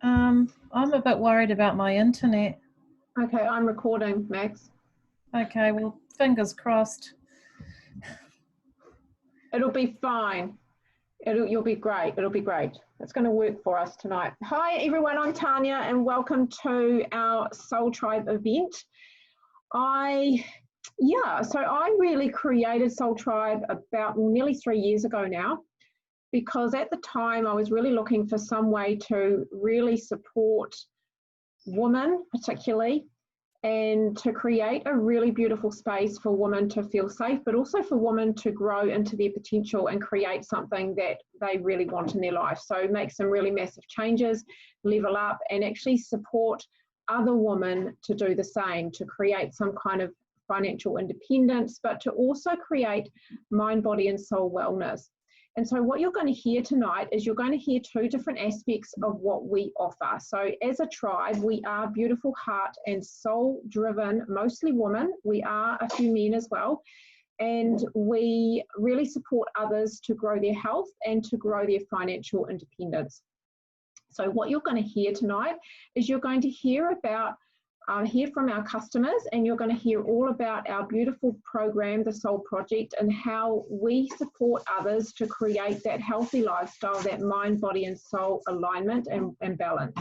I'm a bit worried about my internet. Okay, I'm recording, Max. Okay, well, fingers crossed. It'll be fine. You'll be great. It'll be great. It's going to work for us tonight. Hi, everyone. I'm Tanya, and welcome to our Soul Tribe event. I really created Soul Tribe about nearly 3 years ago now, because at the time I was really looking for some way to really support women, particularly, and to create a really beautiful space for women to feel safe, but also for women to grow into their potential and create something that they really want in their life. So make some really massive changes, level up, and actually support other women to do the same, to create some kind of financial independence, but to also create mind, body, and soul wellness. And so what you're going to hear tonight is you're going to hear two different aspects of what we offer. So as a tribe, we are beautiful heart and soul driven, mostly women. We are a few men as well. And we really support others to grow their health and to grow their financial independence. So what you're going to hear tonight is you're going to hear from our customers, and you're going to hear all about our beautiful program, the Soul Project, and how we support others to create that healthy lifestyle, that mind, body, and soul alignment and balance.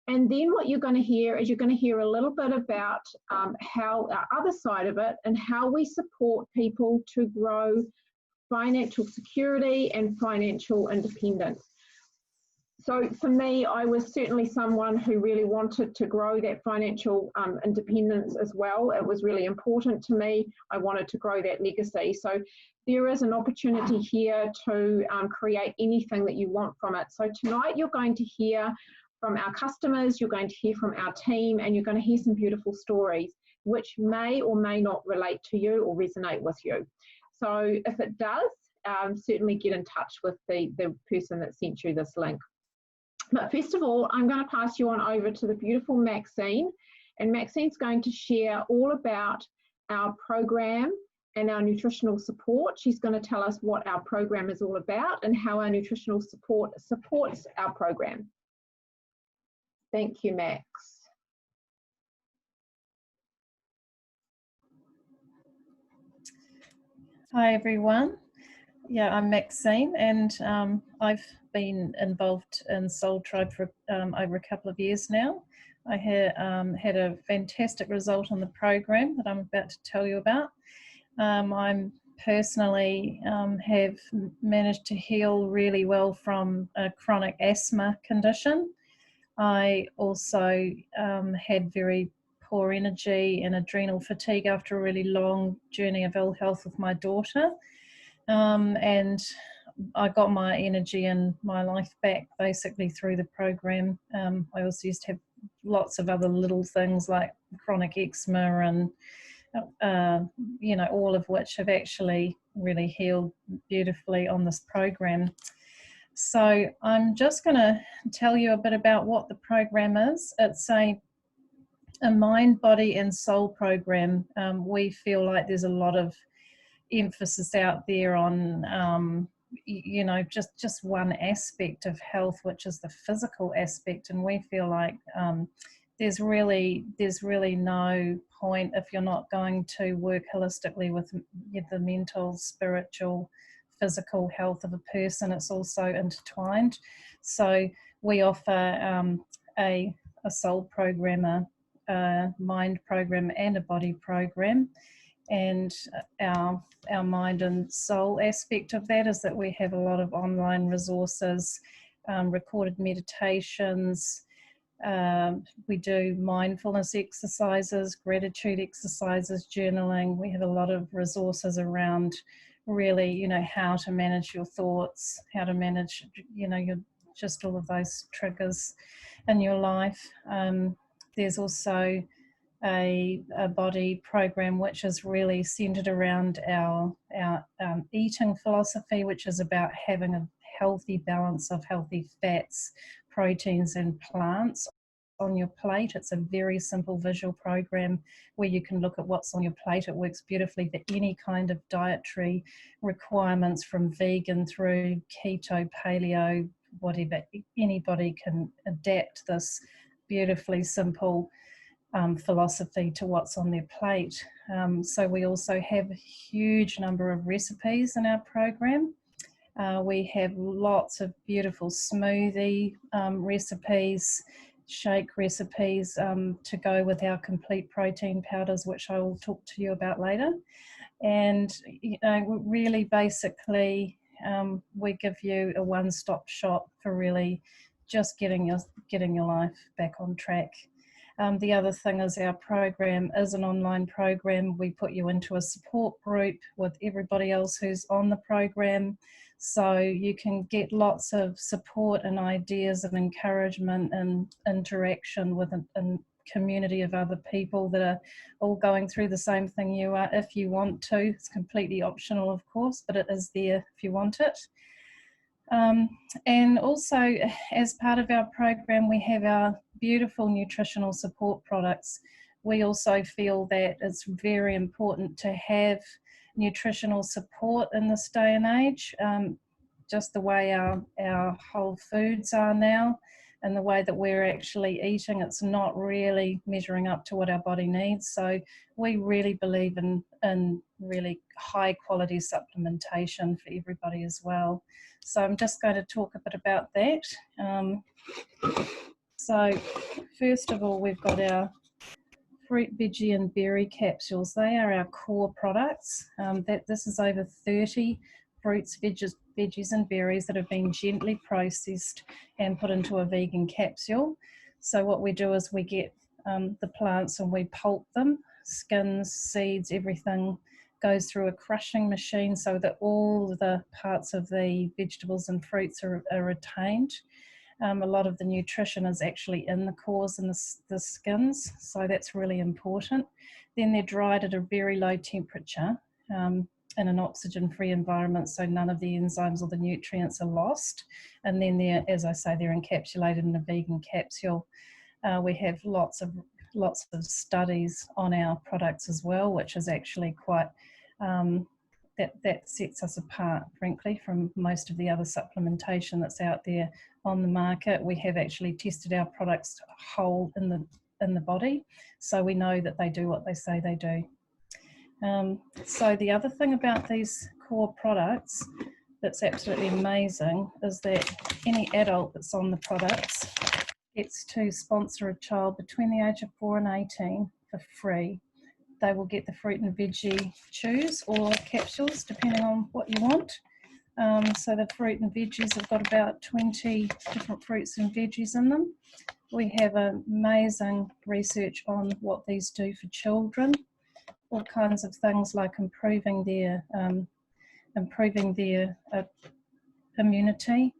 And then what you're going to hear is you're going to hear a little bit about how our other side of it and how we support people to grow financial security and financial independence. So for me, I was certainly someone who really wanted to grow that financial independence as well. It was really important to me. I wanted to grow that legacy. So there is an opportunity here to create anything that you want from it. So tonight you're going to hear from our customers, you're going to hear from our team, and you're going to hear some beautiful stories which may or may not relate to you or resonate with you. So if it does, certainly get in touch with the person that sent you this link. But first of all, I'm going to pass you on over to the beautiful Maxine, and Maxine's going to share all about our program and our nutritional support. She's going to tell us what our program is all about and how our nutritional support supports our program. Thank you, Max. Hi, everyone. Yeah, I'm Maxine, and I've been involved in Soul Tribe for over a couple of years now. I had a fantastic result on the program that I'm about to tell you about. I'm personally have managed to heal really well from a chronic asthma condition. I also had very poor energy and adrenal fatigue after a really long journey of ill health with my daughter. And I got my energy and my life back basically through the program. I also used to have lots of other little things like chronic eczema and all of which have actually really healed beautifully on this program. So I'm just going to tell you a bit about what the program is. It's a mind, body and soul program. We feel like there's a lot of emphasis out there on just one aspect of health, which is the physical aspect, and we feel like there's really no point if you're not going to work holistically with the mental, spiritual, physical health of a person. It's also intertwined. So we offer a soul program, a mind program and a body program. And our mind and soul aspect of that is that we have a lot of online resources, recorded meditations. We do mindfulness exercises, gratitude exercises, journaling. We have a lot of resources around really, how to manage your thoughts, how to manage, just all of those triggers in your life. There's also a body program which is really centered around our eating philosophy, which is about having a healthy balance of healthy fats, proteins and plants on your plate. It's a very simple visual program where you can look at what's on your plate. It works beautifully for any kind of dietary requirements, from vegan through keto, paleo, whatever, anybody can adapt this beautifully simple philosophy to what's on their plate. So we also have a huge number of recipes in our program. We have lots of beautiful smoothie recipes, shake recipes to go with our complete protein powders, which I will talk to you about later. And really basically we give you a one-stop shop for really just getting your life back on track. The other thing is our program is an online program. We put you into a support group with everybody else who's on the program, so you can get lots of support and ideas and encouragement and interaction with a community of other people that are all going through the same thing you are, if you want to. It's completely optional, of course, but it is there if you want it. And also, as part of our program, we have our beautiful nutritional support products. We also feel that it's very important to have nutritional support in this day and age. Just the way our whole foods are now and the way that we're actually eating, it's not really measuring up to what our body needs. So we really believe in really high quality supplementation for everybody as well. So I'm just going to talk a bit about that. So first of all, we've got our fruit, veggie and berry capsules. They are our core products. This is over 30 fruits, veggies and berries that have been gently processed and put into a vegan capsule. So what we do is we get the plants and we pulp them, skins, seeds, everything goes through a crushing machine so that all the parts of the vegetables and fruits are retained. A lot of the nutrition is actually in the cores and the skins, so that's really important. Then they're dried at a very low temperature in an oxygen-free environment, so none of the enzymes or the nutrients are lost. And then they're, as I say, they're encapsulated in a vegan capsule. We have lots of studies on our products as well, which is actually quite that sets us apart, frankly, from most of the other supplementation that's out there on the market. We have actually tested our products whole in the body, so we know that they do what they say they do. So the other thing about these core products that's absolutely amazing is that any adult that's on the products gets to sponsor a child between the age of 4 and 18 for free. They will get the fruit and veggie chews or capsules, depending on what you want. So the fruit and veggies have got about 20 different fruits and veggies in them. We have amazing research on what these do for children, all kinds of things like improving their immunity.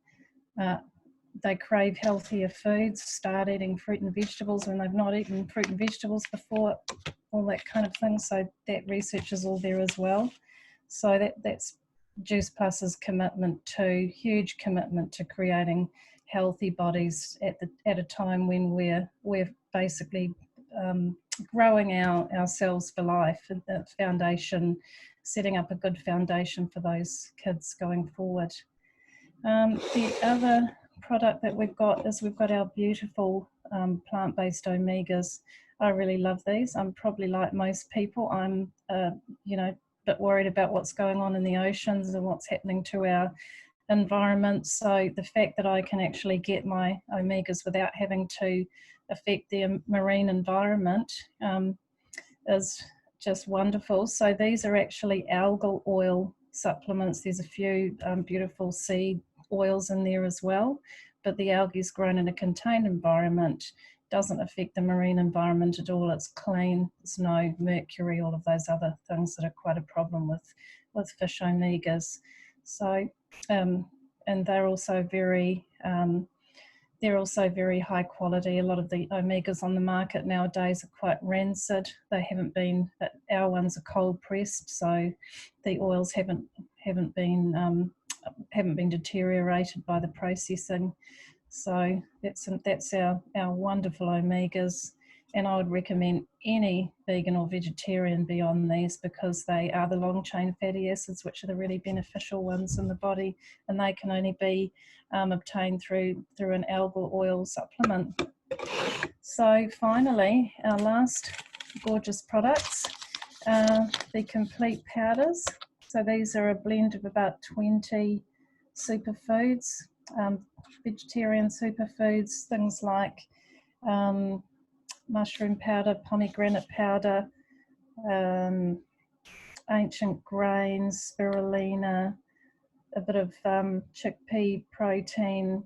They crave healthier foods, start eating fruit and vegetables when they've not eaten fruit and vegetables before, all that kind of thing. So that research is all there as well. So that's Juice Plus's commitment to, huge commitment to creating healthy bodies at a time when we're basically growing ourselves for life, the foundation, setting up a good foundation for those kids going forward. The other product that we've got is we've got our beautiful plant-based omegas. I really love these. I'm probably like most people. I'm a bit worried about what's going on in the oceans and what's happening to our environment. So the fact that I can actually get my omegas without having to affect the marine environment is just wonderful. So these are actually algal oil supplements. There's a few beautiful seed oils in there as well, but the algae is grown in a contained environment, doesn't affect the marine environment at all. It's clean, there's no mercury, all of those other things that are quite a problem with fish omegas. So and they're also very high quality. A lot of the omegas on the market nowadays are quite rancid. They haven't been, our ones are cold pressed, so the oils haven't been deteriorated by the processing. So that's our wonderful omegas. and I would recommend any vegan or vegetarian be on these because they are the long chain fatty acids, which are the really beneficial ones in the body, and they can only be obtained through an algal oil supplement. So finally, our last gorgeous products are the complete powders. So these are a blend of about 20 superfoods, vegetarian superfoods, things like mushroom powder, pomegranate powder, ancient grains, spirulina, a bit of chickpea protein,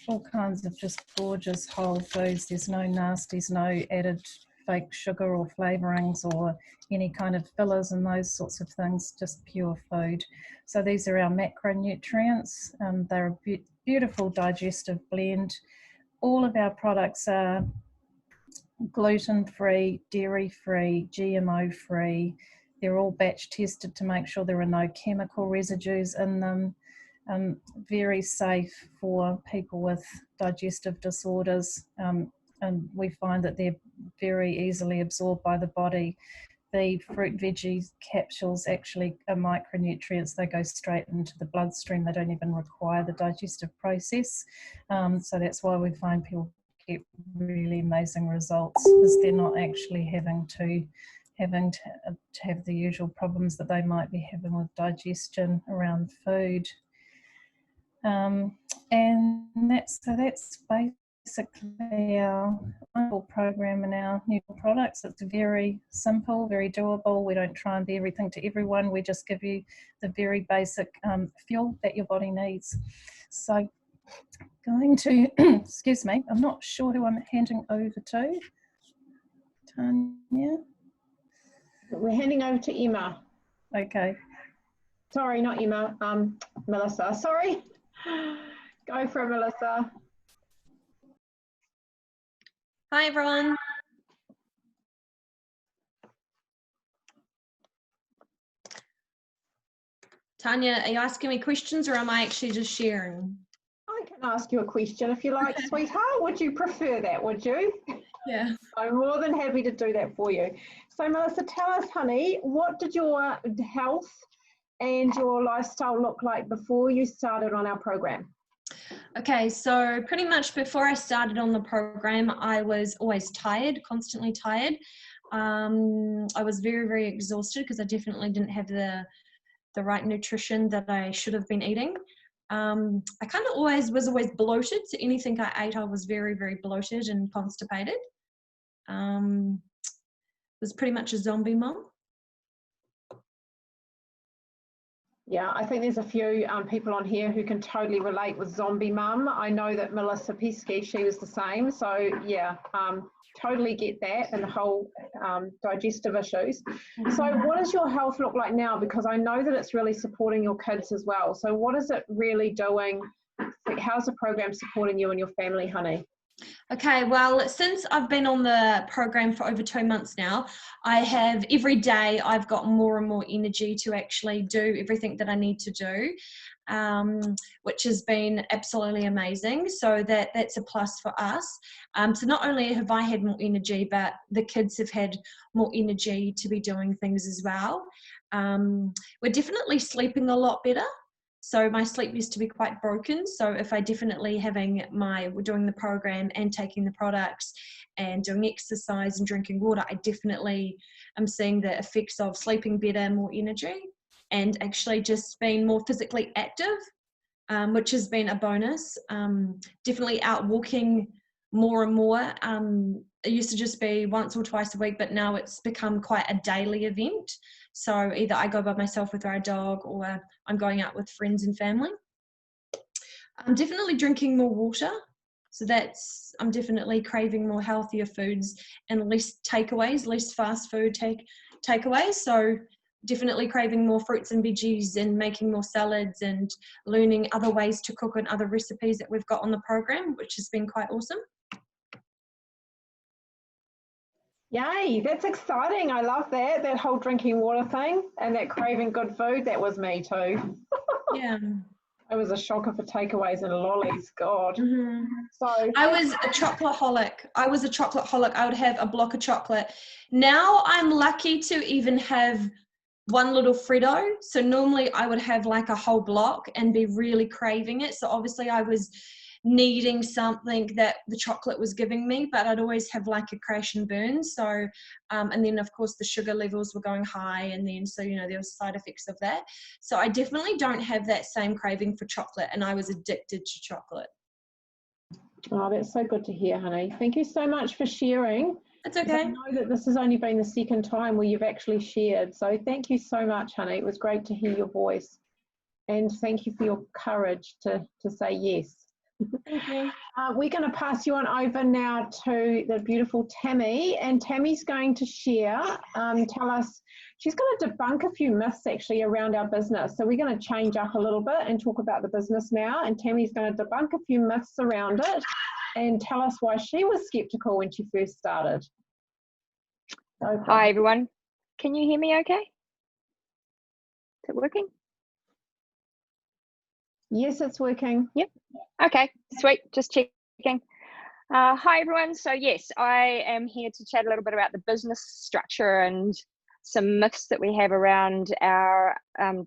all kinds of just gorgeous whole foods. There's no nasties, no added fake sugar or flavourings or any kind of fillers and those sorts of things, just pure food. So these are our macronutrients. They're a beautiful digestive blend. All of our products are gluten-free, dairy-free, GMO-free. They're all batch tested to make sure there are no chemical residues in them. Very safe for people with digestive disorders, and we find that they're very easily absorbed by the body. The fruit veggie capsules actually are micronutrients. They go straight into the bloodstream. They don't even require the digestive process. So that's why we find people get really amazing results, because they're not actually having to have the usual problems that they might be having with digestion around food. And that's basically our wonderful program and our new products. It's very simple, very doable. We don't try and be everything to everyone. We just give you the very basic fuel that your body needs. So going to, excuse me, I'm not sure who I'm handing over to. Tanya? We're handing over to Emma. Okay. Sorry, not Emma, Melissa, sorry. Go for it, Melissa. Hi, everyone. Tanya, are you asking me questions or am I actually just sharing? I can ask you a question if you like, sweetheart. Would you prefer that, would you? Yeah. I'm more than happy to do that for you. So Melissa, tell us, honey, what did your health and your lifestyle look like before you started on our program? Okay, so pretty much before I started on the program, I was always tired, constantly tired. I was very, very exhausted because I definitely didn't have the right nutrition that I should have been eating. I kind of was always bloated. So anything I ate, I was very, very bloated and constipated. Was pretty much a zombie mom. Yeah, I think there's a few people on here who can totally relate with zombie mum. I know that Melissa Pesky, she was the same. So yeah, totally get that and the whole digestive issues. So what does your health look like now? Because I know that it's really supporting your kids as well. So what is it really doing? How's the program supporting you and your family, honey? Okay, well, since I've been on the program for over 2 months now, I have every day I've got more and more energy to actually do everything that I need to do, which has been absolutely amazing. So that's a plus for us. So not only have I had more energy, but the kids have had more energy to be doing things as well. We're definitely sleeping a lot better. So my sleep used to be quite broken. So if I definitely doing the program and taking the products and doing exercise and drinking water, I definitely am seeing the effects of sleeping better, more energy, and actually just being more physically active, which has been a bonus. Definitely out walking more and more. It used to just be once or twice a week, but now it's become quite a daily event. So either I go by myself with our dog or I'm going out with friends and family. I'm definitely drinking more water. So I'm definitely craving more healthier foods and less takeaways, less fast food takeaways. So definitely craving more fruits and veggies and making more salads and learning other ways to cook and other recipes that we've got on the program, which has been quite awesome. Yay, that's exciting. I love that whole drinking water thing and that craving good food. That was me too. Yeah. It was a shocker for takeaways and lollies. God. Mhm. So I was a chocolate-holic. I was a chocolate-holic. I would have a block of chocolate. Now I'm lucky to even have one little Freddo. So normally I would have like a whole block and be really craving it. So obviously I was needing something that the chocolate was giving me, but I'd always have like a crash and burn. So, and then of course the sugar levels were going high, and then, so, you know, there was side effects of that. So I definitely don't have that same craving for chocolate, and I was addicted to chocolate. oh, that's so good to hear, honey. Thank you so much for sharing. That's 'Cause I okay. know that this has only been the second time where you've actually shared. So thank you so much, honey. It was great to hear your voice. And thank you for your courage to say yes. Thank you. We're going to pass you on over now to the beautiful Tammy, and Tammy's going to share, tell us, she's going to debunk a few myths actually around our business. So we're going to change up a little bit and talk about the business now, and Tammy's going to debunk a few myths around it and tell us why she was skeptical when she first started. Okay. Hi everyone, can you hear me okay? Is it working? Yes, it's working. Yep. Okay, sweet, just checking. Hi everyone, so yes, I am here to chat a little bit about the business structure and some myths that we have around our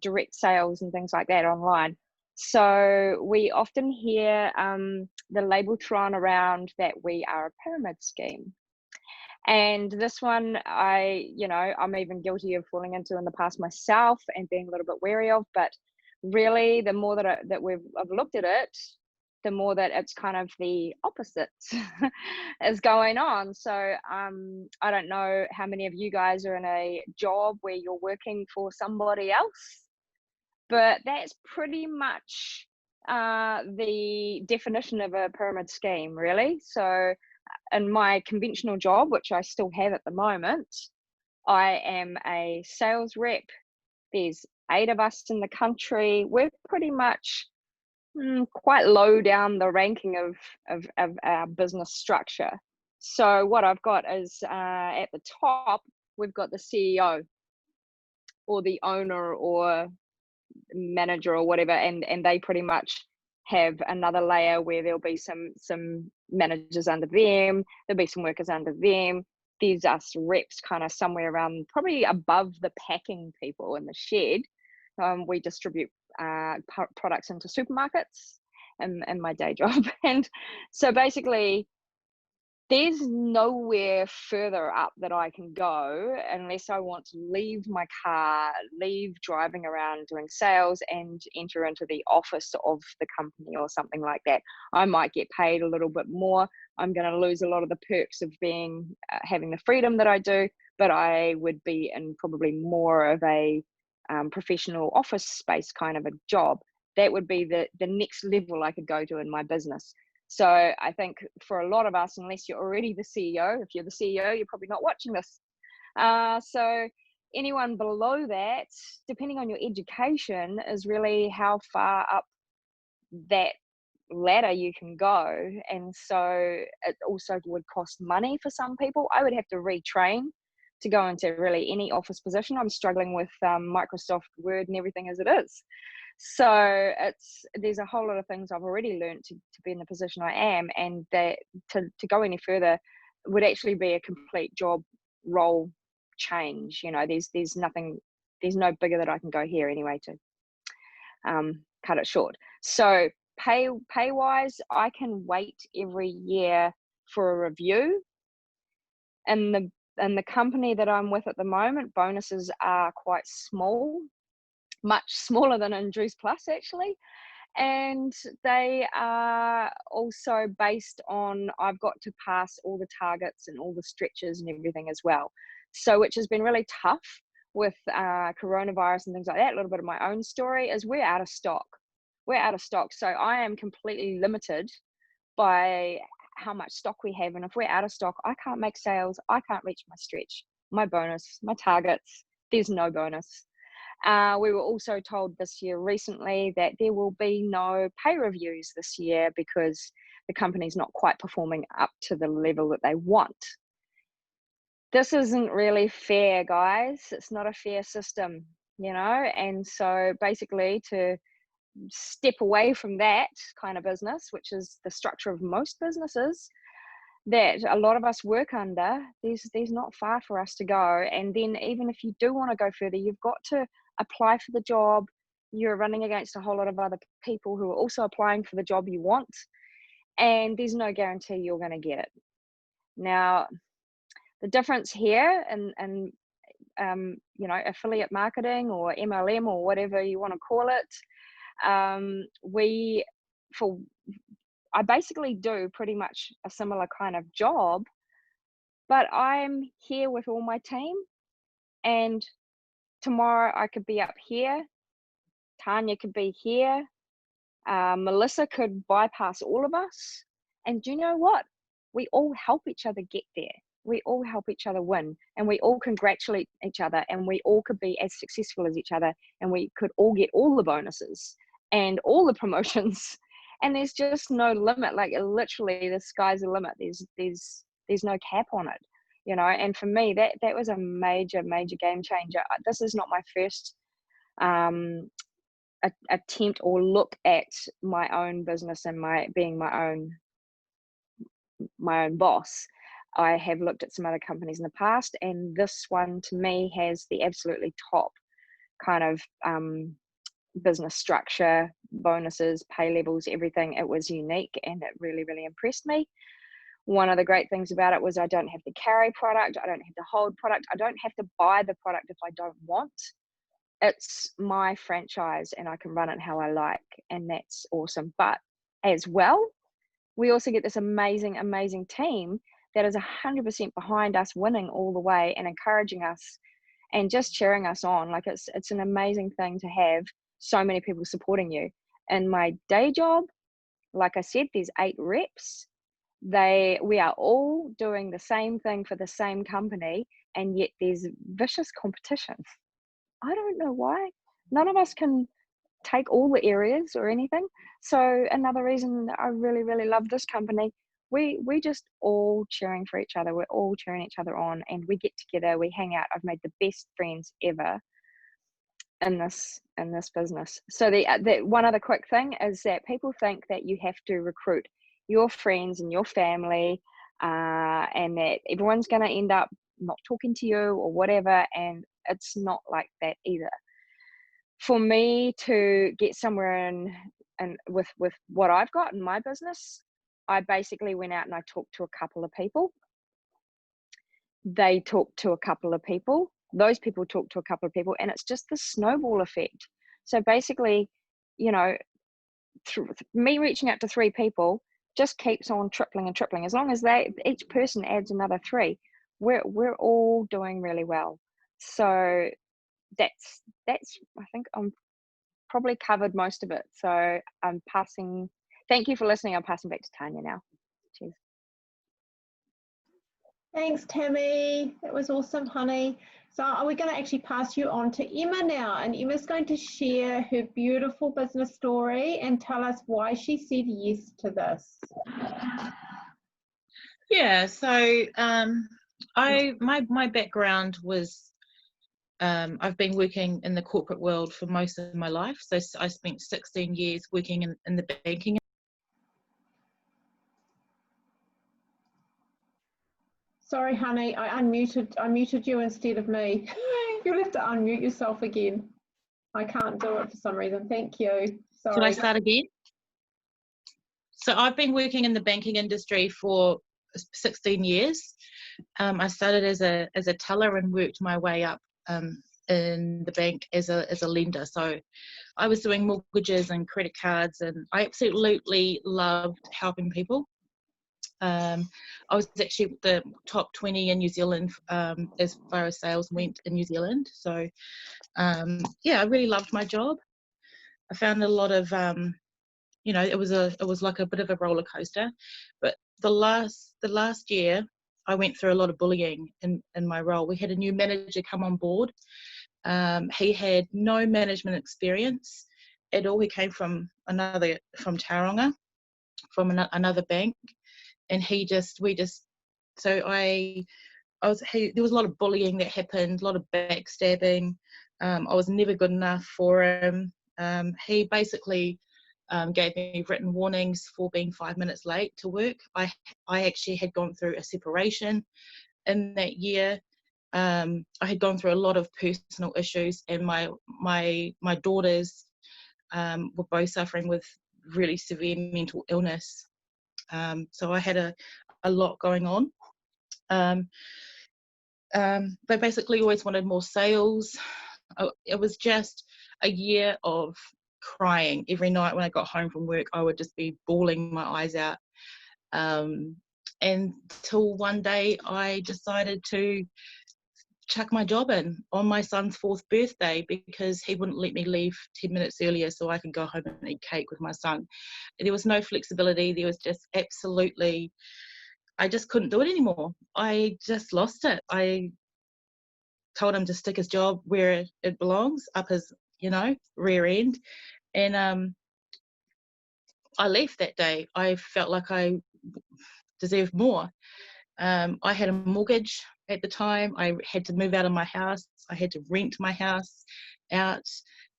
direct sales and things like that online. So we often hear the label thrown around that we are a pyramid scheme. And this one, I'm even guilty of falling into in the past myself and being a little bit wary of. But really, the more that I've looked at it, the more that it's kind of the opposite is going on. So I don't know how many of you guys are in a job where you're working for somebody else, but that's pretty much the definition of a pyramid scheme, really. So in my conventional job, which I still have at the moment, I am a sales rep. There's 8 of us in the country. We're pretty much quite low down the ranking of our business structure. So what I've got is at the top, we've got the CEO or the owner or manager or whatever, and they pretty much have another layer where there'll be some managers under them, there'll be some workers under them. There's us reps kind of somewhere around probably above the packing people in the shed. We distribute products into supermarkets in my day job. And so basically there's nowhere further up that I can go unless I want to leave my car, leave driving around doing sales and enter into the office of the company or something like that. I might get paid a little bit more. I'm going to lose a lot of the perks of being having the freedom that I do, but I would be in probably more of a professional office space kind of a job. That would be the next level I could go to in my business. So I think for a lot of us, unless you're already the CEO, if you're the CEO, you're probably not watching this. So anyone below that, depending on your education, is really how far up that ladder you can go. And so it also would cost money for some people. I would have to retrain to go into really any office position. I'm struggling with Microsoft Word and everything as it is. So there's a whole lot of things I've already learned to be in the position I am, and that to go any further would actually be a complete job role change. You know, there's no bigger that I can go here anyway to cut it short. So pay wise, I can wait every year for a review. And the company that I'm with at the moment, bonuses are quite small. Much smaller than in Juice Plus actually, and they are also based on I've got to pass all the targets and all the stretches and everything as well, so which has been really tough with coronavirus and things like that. A little bit of my own story is we're out of stock, so I am completely limited by how much stock we have, and if we're out of stock, I can't make sales, I can't reach my stretch, my bonus, my targets. There's no bonus. We were also told this year recently that there will be no pay reviews this year because the company's not quite performing up to the level that they want. This isn't really fair, guys. It's not a fair system, you know, and so basically to step away from that kind of business, which is the structure of most businesses that a lot of us work under, there's not far for us to go. And then even if you do want to go further, you've got to apply for the job. You're running against a whole lot of other people who are also applying for the job you want, and there's no guarantee you're going to get it. Now, the difference here and affiliate marketing or MLM or whatever you want to call it, I basically do pretty much a similar kind of job, but I'm here with all my team, and tomorrow I could be up here, Tanya could be here, Melissa could bypass all of us, and do you know what? We all help each other get there. We all help each other win, and we all congratulate each other, and we all could be as successful as each other, and we could all get all the bonuses and all the promotions, and there's just no limit. Like, literally the sky's the limit. There's no cap on it, you know. And for me, that was a major game changer. This is not my first attempt or look at my own business and being my own boss. I have looked at some other companies in the past, and this one to me has the absolutely top kind of business structure, bonuses, pay levels, everything. It was unique, and it really impressed me. One of the great things about it was I don't have to carry product, I don't have to hold product, I don't have to buy the product if I don't want. It's my franchise, and I can run it how I like, and that's awesome. But as well, we also get this amazing team that is 100% behind us, winning all the way and encouraging us and just cheering us on. Like, it's an amazing thing to have so many people supporting you. In my day job, like I said, there's 8 reps. We are all doing the same thing for the same company, and yet there's vicious competition. I don't know why. None of us can take all the areas or anything. So another reason I really love this company, we just all cheering for each other. We're all cheering each other on, and we get together, we hang out. I've made the best friends ever in this business. So the one other quick thing is that people think that you have to recruit your friends and your family, and that everyone's going to end up not talking to you or whatever, and it's not like that either. For me to get somewhere and with what I've got in my business, I basically went out and I talked to a couple of people. They talked to a couple of people. Those people talked to a couple of people, and it's just the snowball effect. So basically, you know, me reaching out to 3 people just keeps on tripling and tripling. As long as each person adds another 3, we're all doing really well. So that's I think I'm probably covered most of it. So I'm passing. Thank you for listening. I'm passing back to Tanya now. Cheers. Thanks, Tammy. That was awesome, honey. So we're going to actually pass you on to Emma now, and Emma's going to share her beautiful business story and tell us why she said yes to this. Yeah, so my background was I've been working in the corporate world for most of my life. So I spent 16 years working in the banking. Sorry, honey, I muted you instead of me. You'll have to unmute yourself again. I can't do it for some reason. Thank you. Sorry. Should I start again? So I've been working in the banking industry for 16 years. I started as a teller and worked my way up in the bank as a lender. So I was doing mortgages and credit cards, and I absolutely loved helping people. I was actually the top 20 in New Zealand as far as sales went in New Zealand. So yeah, I really loved my job. I found a lot of you know, it was like a bit of a roller coaster. But the last year I went through a lot of bullying in my role. We had a new manager come on board. He had no management experience at all. He came from Tauranga, from another bank, and there was a lot of bullying that happened, a lot of backstabbing. I was never good enough for him. He basically gave me written warnings for being 5 minutes late to work. I actually had gone through a separation in that year. I had gone through a lot of personal issues, and my daughters were both suffering with really severe mental illness. So I had a lot going on. They basically always wanted more sales. It was just a year of crying. Every night when I got home from work, I would just be bawling my eyes out. Until one day I decided to chuck my job in on my son's 4th birthday because he wouldn't let me leave 10 minutes earlier so I could go home and eat cake with my son. There was no flexibility. There was just absolutely, I just couldn't do it anymore. I just lost it. I told him to stick his job where it belongs, up his, rear end. And I left that day. I felt like I deserved more. I had a mortgage at the time. I had to move out of my house. I had to rent my house out.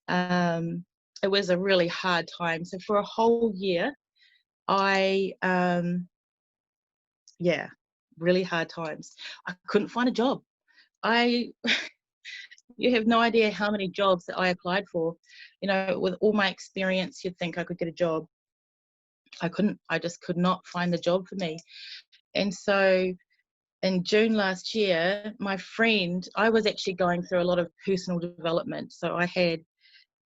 It was a really hard time. So for a whole year, really hard times. I couldn't find a job. You have no idea how many jobs that I applied for. With all my experience, you'd think I could get a job. I couldn't. I just could not find the job for me. And so in June last year, my friend, I was actually going through a lot of personal development. So I had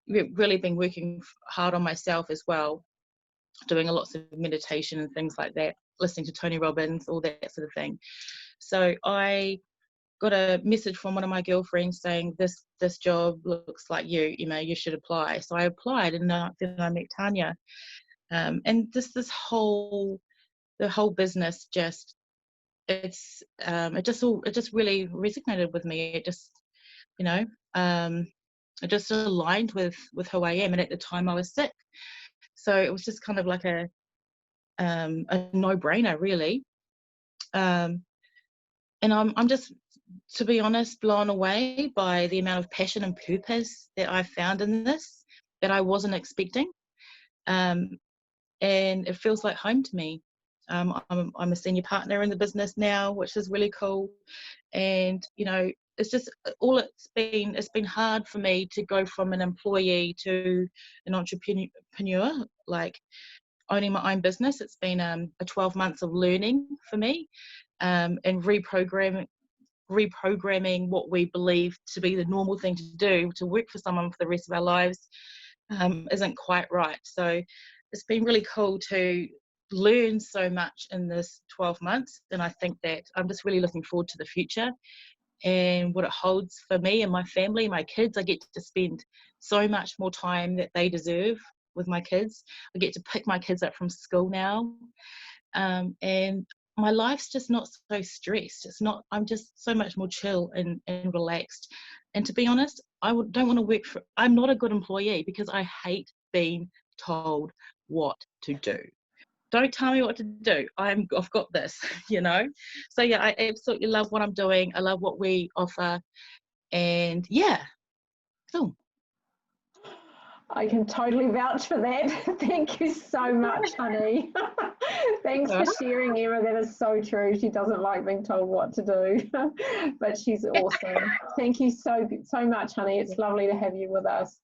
really been working hard on myself as well, doing lots of meditation and things like that, listening to Tony Robbins, all that sort of thing. So I got a message from one of my girlfriends saying, this job looks like you should apply. So I applied, and then I met Tanya. And the whole business it just really resonated with me. It just, it just aligned with who I am. And at the time I was sick. So it was just kind of like a no-brainer, really. And I'm just, to be honest, blown away by the amount of passion and purpose that I found in this that I wasn't expecting. And it feels like home to me. I'm a senior partner in the business now, which is really cool. And it's just it's been hard for me to go from an employee to an entrepreneur, like owning my own business. It's been a 12 months of learning for me, and reprogramming what we believe to be the normal thing to do, to work for someone for the rest of our lives, isn't quite right. So it's been really cool to learn so much in this 12 months. And I think that I'm just really looking forward to the future and what it holds for me and my family, my kids. I get to spend so much more time that they deserve with my kids. I get to pick my kids up from school now. And my life's just not so stressed. I'm just so much more chill and relaxed. And to be honest, don't want to work I'm not a good employee because I hate being told what to do. Don't tell me what to do. I've got this, So yeah, I absolutely love what I'm doing. I love what we offer. And yeah, cool. I can totally vouch for that. Thank you so much, honey. Thanks for sharing, Emma. That is so true. She doesn't like being told what to do, but she's awesome. Thank you so much, honey. It's lovely to have you with us.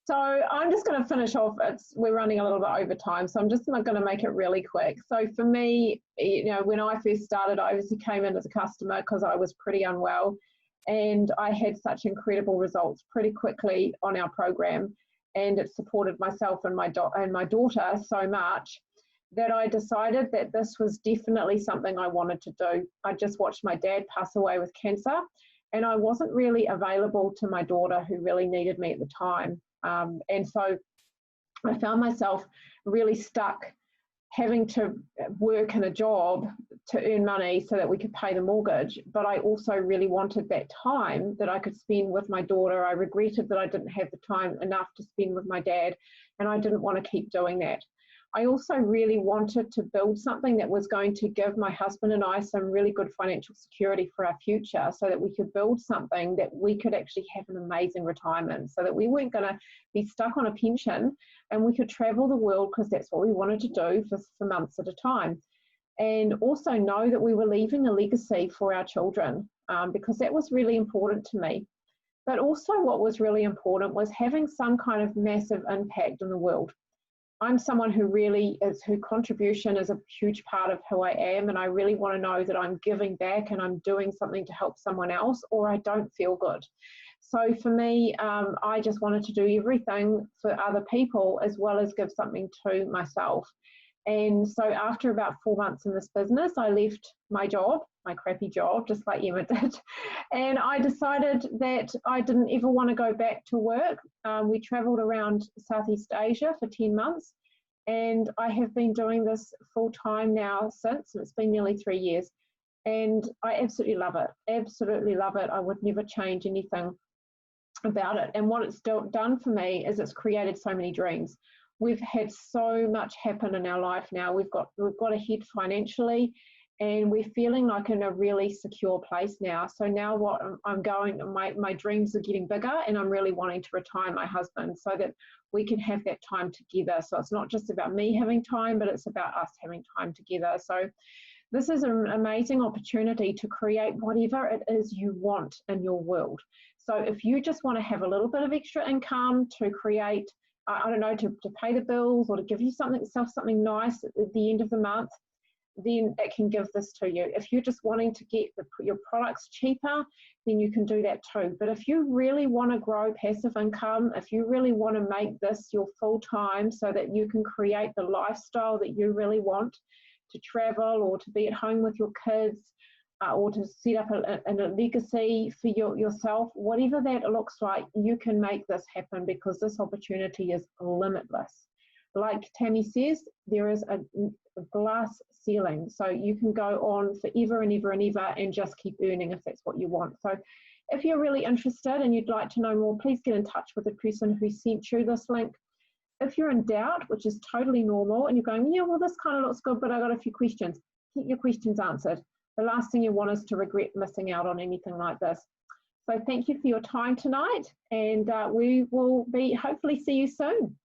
So I'm just going to finish off. We're running a little bit over time, so I'm just not going to make it really quick. So for me, when I first started, I obviously came in as a customer because I was pretty unwell, and I had such incredible results pretty quickly on our program. And it supported myself and my daughter so much that I decided that this was definitely something I wanted to do. I just watched my dad pass away with cancer, and I wasn't really available to my daughter who really needed me at the time. And so I found myself really stuck having to work in a job to earn money so that we could pay the mortgage. But I also really wanted that time that I could spend with my daughter. I regretted that I didn't have the time enough to spend with my dad, and I didn't want to keep doing that. I also really wanted to build something that was going to give my husband and I some really good financial security for our future, so that we could build something that we could actually have an amazing retirement, so that we weren't going to be stuck on a pension, and we could travel the world, because that's what we wanted to do for months at a time. And also know that we were leaving a legacy for our children, because that was really important to me. But also what was really important was having some kind of massive impact in the world. I'm someone whose contribution is a huge part of who I am, and I really want to know that I'm giving back and I'm doing something to help someone else, or I don't feel good. So for me, I just wanted to do everything for other people as well as give something to myself. And so after about 4 months in this business, I left my job, my crappy job, just like Emma did. And I decided that I didn't ever want to go back to work. We traveled around Southeast Asia for 10 months. And I have been doing this full time now since, and it's been nearly 3 years. And I absolutely love it, absolutely love it. I would never change anything about it. And what it's done for me is it's created so many dreams. We've had so much happen in our life now. We've got ahead financially, and we're feeling like in a really secure place now. So now what I'm going, my dreams are getting bigger, and I'm really wanting to retire my husband so that we can have that time together. So it's not just about me having time, but it's about us having time together. So this is an amazing opportunity to create whatever it is you want in your world. So if you just want to have a little bit of extra income to create, I don't know, to pay the bills, or to give yourself something nice at the end of the month, then it can give this to you. If you're just wanting to get your products cheaper, then you can do that too. But if you really want to grow passive income, if you really want to make this your full time so that you can create the lifestyle that you really want, to travel or to be at home with your kids, or to set up a legacy for yourself, whatever that looks like, you can make this happen, because this opportunity is limitless. Like Tammy says, there is a glass ceiling, so you can go on forever and ever and ever and just keep earning if that's what you want. So if you're really interested and you'd like to know more, please get in touch with the person who sent you this link. If you're in doubt, which is totally normal, and you're going, yeah, well, this kind of looks good, but I got a few questions, get your questions answered. The last thing you want is to regret missing out on anything like this. So thank you for your time tonight, and we will hopefully see you soon.